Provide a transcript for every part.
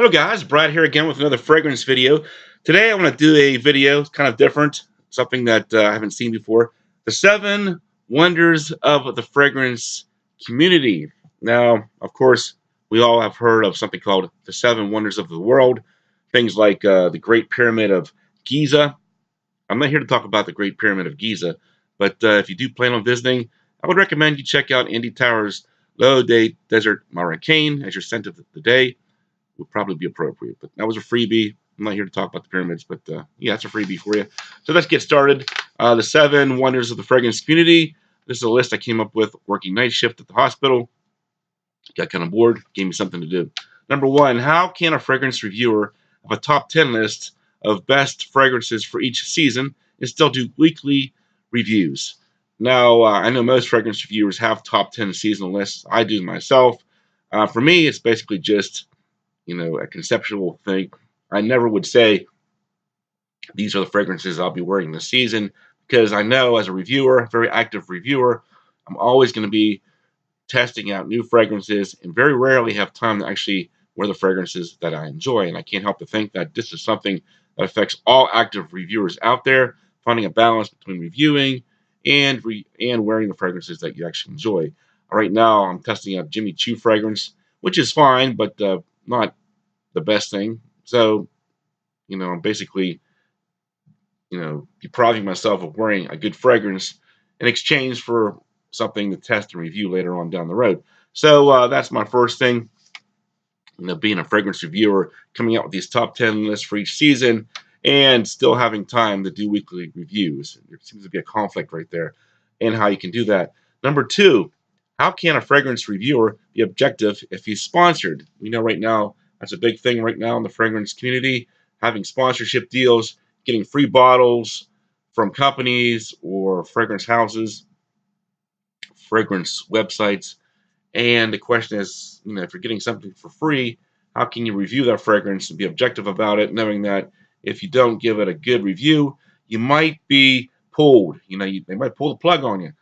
Hello guys, Brad here again with another fragrance video. Today I want to do a video kind of different, something that I haven't seen before. The 7 wonders of the fragrance community. Now, of course, we all have heard of something called the 7 wonders of the world. Things like the Great Pyramid of Giza. I'm not here to talk about the Great Pyramid of Giza, but if you do plan on visiting, I would recommend you check out Andy Towers' Low Day Desert Marrakein as your scent of the day. Would probably be appropriate. But that was a freebie. I'm not here to talk about the pyramids, but yeah, that's a freebie for you. So let's get started. The 7 wonders of the fragrance community. This is a list I came up with working night shift at the hospital. Got kind of bored, gave me something to do. Number 1, how can a fragrance reviewer have a top 10 list of best fragrances for each season and still do weekly reviews? Now, I know most fragrance reviewers have top 10 seasonal lists. I do myself. For me, it's basically just a conceptual thing. I never would say these are the fragrances I'll be wearing this season because I know as a reviewer, very active reviewer, I'm always going to be testing out new fragrances and very rarely have time to actually wear the fragrances that I enjoy. And I can't help to think that this is something that affects all active reviewers out there, finding a balance between reviewing and wearing the fragrances that you actually enjoy. Right now, I'm testing out Jimmy Choo fragrance, which is fine, but not the best thing. So, I'm basically, depriving myself of wearing a good fragrance in exchange for something to test and review later on down the road. So that's my first thing. Being a fragrance reviewer, coming out with these top 10 lists for each season, and still having time to do weekly reviews. There seems to be a conflict right there, and how you can do that. Number 2, how can a fragrance reviewer be objective if he's sponsored? We know right now that's a big thing right now in the fragrance community, having sponsorship deals, getting free bottles from companies or fragrance houses, fragrance websites. And the question is, if you're getting something for free, how can you review that fragrance and be objective about it, knowing that if you don't give it a good review, you might be pulled. They might pull the plug on you.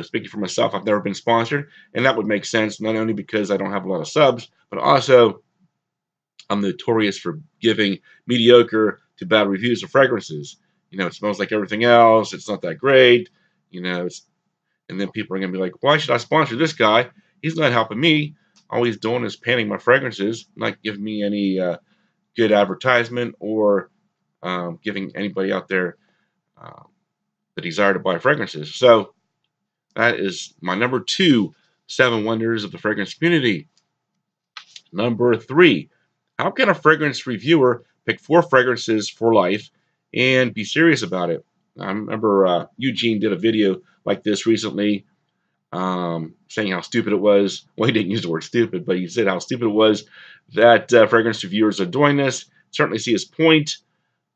Speaking for myself, I've never been sponsored, and that would make sense not only because I don't have a lot of subs, but also I'm notorious for giving mediocre to bad reviews of fragrances. It smells like everything else. It's not that great. And then people are going to be like, why should I sponsor this guy? He's not helping me. All he's doing is panning my fragrances, not giving me any good advertisement or giving anybody out there the desire to buy fragrances. So that is my number 2, 7 wonders of the fragrance community. Number 3, how can a fragrance reviewer pick 4 fragrances for life and be serious about it? I remember Eugene did a video like this recently, saying how stupid it was. Well, he didn't use the word stupid, but he said how stupid it was that fragrance reviewers are doing this. Certainly see his point.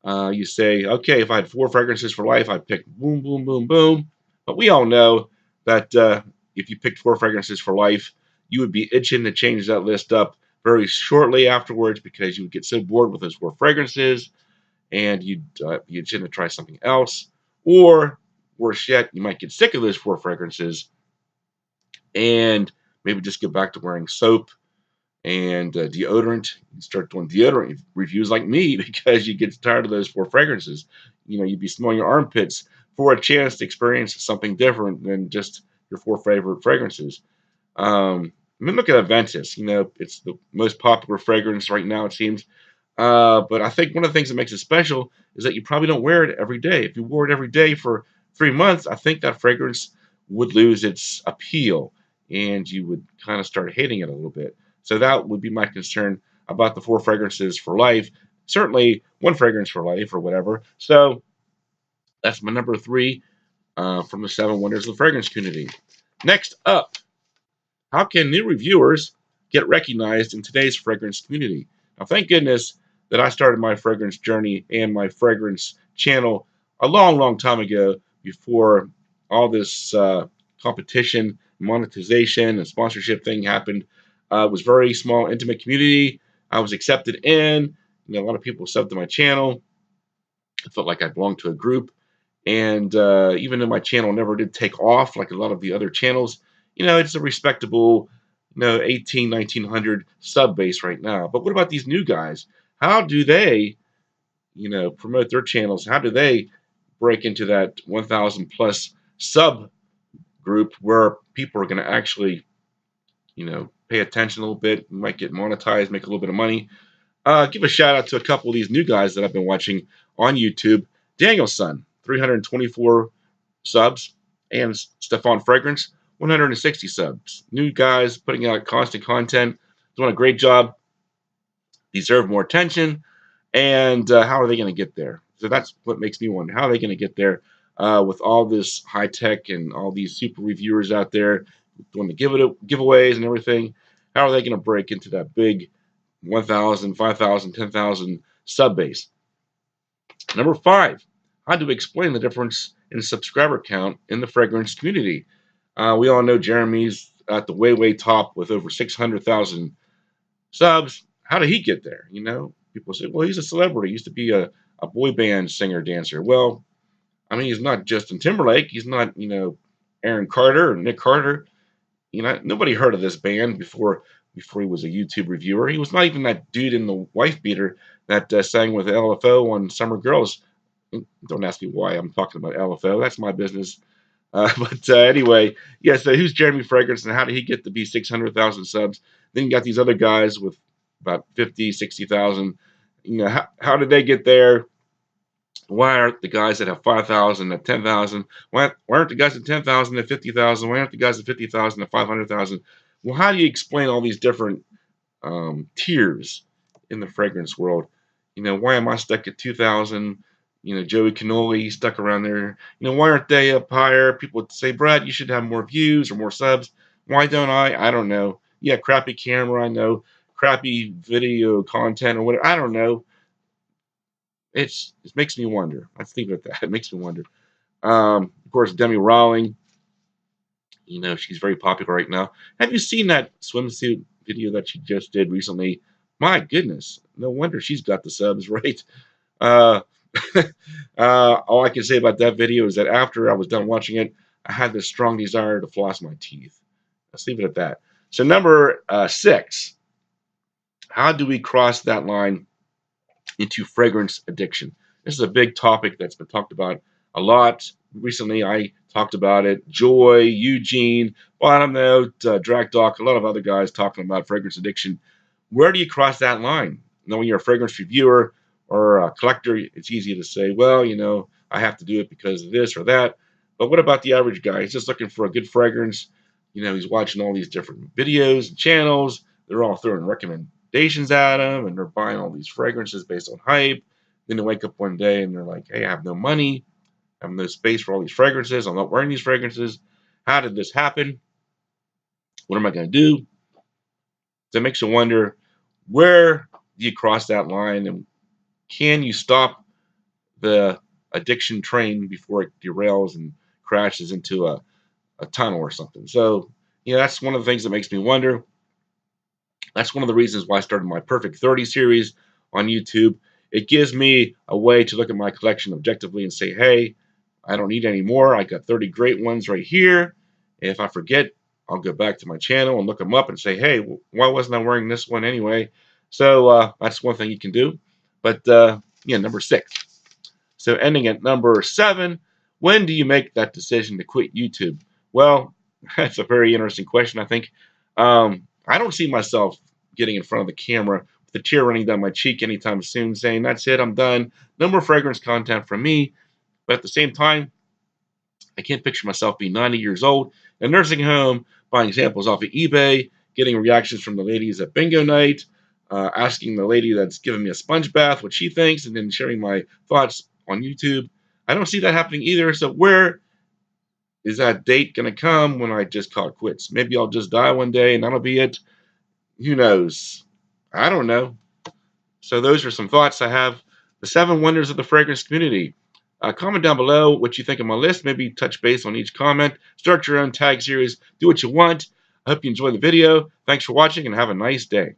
You say, okay, if I had 4 fragrances for life, I'd pick boom, boom, boom, boom. But we all know that if you picked 4 fragrances for life, you would be itching to change that list up very shortly afterwards because you would get so bored with those 4 fragrances and you'd itching to try something else. Or worse yet, you might get sick of those 4 fragrances and maybe just get back to wearing soap and deodorant. You start doing deodorant reviews like me because you get tired of those 4 fragrances. You'd be smelling your armpits for a chance to experience something different than just your 4 favorite fragrances. Look at Aventus. It's the most popular fragrance right now, it seems. But I think one of the things that makes it special is that you probably don't wear it every day. If you wore it every day for 3 months, I think that fragrance would lose its appeal and you would kind of start hating it a little bit. So that would be my concern about the 4 fragrances for life. Certainly 1 fragrance for life or whatever. So that's my number 3 from the 7 wonders of the fragrance community. Next up, how can new reviewers get recognized in today's fragrance community? Now, thank goodness that I started my fragrance journey and my fragrance channel a long, long time ago before all this competition, monetization, and sponsorship thing happened. It was very small, intimate community. I was accepted in. A lot of people subbed to my channel. I felt like I belonged to a group. And even though my channel never did take off like a lot of the other channels, it's a respectable, 18, 1900 sub base right now. But what about these new guys? How do they, promote their channels? How do they break into that 1,000 plus sub group where people are going to actually, pay attention a little bit, might get monetized, make a little bit of money? Give a shout out to a couple of these new guys that I've been watching on YouTube. Daniel's son, 324 subs, and Stefan Fragrance, 160 subs. New guys putting out constant content, doing a great job, deserve more attention. And how are they going to get there? So that's what makes me wonder. How are they going to get there with all this high tech and all these super reviewers out there doing the giveaways and everything? How are they going to break into that big 1,000, 5,000, 10,000 sub base? Number 5, how do we explain the difference in subscriber count in the fragrance community? We all know Jeremy's at the way top with over 600,000 subs. How did he get there? People say, well, he's a celebrity. He used to be a boy band singer, dancer. Well, I mean, he's not Justin Timberlake. He's not, Aaron Carter or Nick Carter. Nobody heard of this band before he was a YouTube reviewer. He was not even that dude in the wife beater that sang with LFO on Summer Girls. Don't ask me why I'm talking about LFO. That's my business. But anyway, yeah, so who's Jeremy Fragrance and how did he get to be 600,000 subs? Then you got these other guys with about 50, 60,000. How did they get there? Why aren't the guys that have 5,000 at 10,000? Why aren't the guys at 10,000 at 50,000? Why aren't the guys at 50,000 at 500,000? Well, how do you explain all these different tiers in the fragrance world? Why am I stuck at 2,000? Joey Cannoli stuck around there. Why aren't they up higher? People would say, Brad, you should have more views or more subs. Why don't I? I don't know. Yeah, crappy camera, I know. Crappy video content or whatever. I don't know. It makes me wonder. Let's leave it at that. It makes me wonder. Of course, Demi Rowling. She's very popular right now. Have you seen that swimsuit video that she just did recently? My goodness. No wonder she's got the subs, right? Uh, all I can say about that video is that after I was done watching it, I had this strong desire to floss my teeth. Let's leave it at that. So number 6, how do we cross that line into fragrance addiction? This is a big topic that's been talked about a lot. Recently, I talked about it. Joy, Eugene, Bottom Note, Drag Doc, a lot of other guys talking about fragrance addiction. Where do you cross that line? When you're a fragrance reviewer or a collector, it's easy to say, well, I have to do it because of this or that. But what about the average guy? He's just looking for a good fragrance. He's watching all these different videos and channels. They're all throwing recommendations at him, and they're buying all these fragrances based on hype. Then they wake up one day and they're like, hey, I have no money. I have no space for all these fragrances. I'm not wearing these fragrances. How did this happen? What am I going to do? So it makes you wonder, where do you cross that line, and can you stop the addiction train before it derails and crashes into a tunnel or something? So, that's one of the things that makes me wonder. That's one of the reasons why I started my Perfect 30 series on YouTube. It gives me a way to look at my collection objectively and say, hey, I don't need any more. I got 30 great ones right here. If I forget, I'll go back to my channel and look them up and say, hey, why wasn't I wearing this one anyway? So that's one thing you can do. But number 6. So ending at number 7, when do you make that decision to quit YouTube? Well, that's a very interesting question, I think. I don't see myself getting in front of the camera with a tear running down my cheek anytime soon saying, that's it, I'm done. No more fragrance content from me. But at the same time, I can't picture myself being 90 years old in a nursing home, buying samples off of eBay, getting reactions from the ladies at bingo night, asking the lady that's giving me a sponge bath what she thinks, and then sharing my thoughts on YouTube. I don't see that happening either. So where is that date going to come when I just call it quits? Maybe I'll just die one day and that'll be it. Who knows? I don't know. So those are some thoughts I have. The 7 wonders of the fragrance community. Comment down below what you think of my list. Maybe touch base on each comment. Start your own tag series. Do what you want. I hope you enjoy the video. Thanks for watching and have a nice day.